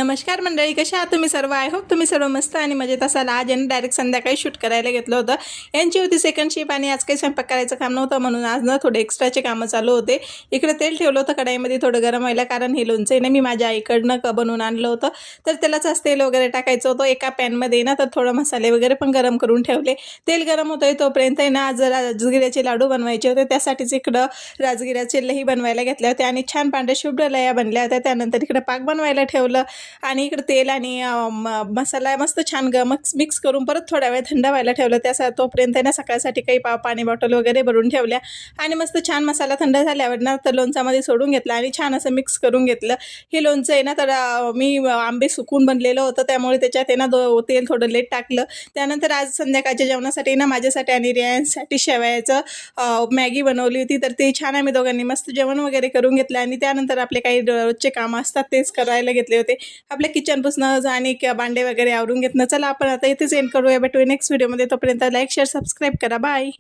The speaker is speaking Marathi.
नमस्कार मंडळी, कशा आहात तुम्ही सर्व? आय होप तुम्ही सर्व मस्त आणि मजेत असाल। आज यांनी डायरेक्ट संध्याकाळी शूट करायला घेतलं होतं। यांची होती सेकंड शिप आणि आज काही स्वयंपाक करायचं काम नव्हतं म्हणून आज ना थोडे एक्स्ट्राचे कामं चालू होते। इकडे तेल ठेवलं होतं कढईमध्ये थोडं गरम व्हायला, कारण हे लोणचं आहे ना मी माझ्या आईकडनं बनवून आणलं होतं। तर त्यालाच आज तेल वगैरे टाकायचं होतं एका पॅनमध्ये ना, तर थोडं मसाले वगैरे पण गरम करून ठेवले। तेल गरम होतंय तोपर्यंत ना आज राजगिऱ्याचे लाडू बनवायचे होते, त्यासाठीच इकडं राजगिऱ्याचे लही बनवायला घेतले होते आणि छान पांढऱ्या शुभ्र लया बनल्या होत्या। त्यानंतर इकडे पाक बनवायला ठेवलं आणि इकडे तेल आणि मसाला मस्त छान मिक्स करून परत थोडा वेळ थंड व्हायला ठेवलं। त्या तोपर्यंत ना सकाळसाठी काही पाणी बॉटल वगैरे भरून ठेवल्या आणि मस्त छान मसाला थंड झाल्यावर ना तर लोणचामध्ये सोडून घेतला आणि छान असं मिक्स करून घेतलं। हे लोणचं आहे ना तर मी आंबे सुकून बनलेलं होतं, त्यामुळे त्याच्यात आहे ना तेल थोडं लेट टाकलं। त्यानंतर आज संध्याकाळच्या जेवणासाठी ना माझ्यासाठी आणि रियांसाठी शेवयाचं मॅगी बनवली होती। तर ते छान आम्ही दोघांनी मस्त जेवण वगैरे करून घेतलं आणि त्यानंतर आपले काही रोजचे कामं असतात तेच करायला घेतले होते। आपले किचन पुसणं आणि भांडे वगैरे आवरून घेतलं। चला आपण आता इथेच एंड करूया, भेटूया नेक्स्ट व्हिडिओमध्ये। तोपर्यंत लाईक शेअर सबस्क्राईब करा। बाय।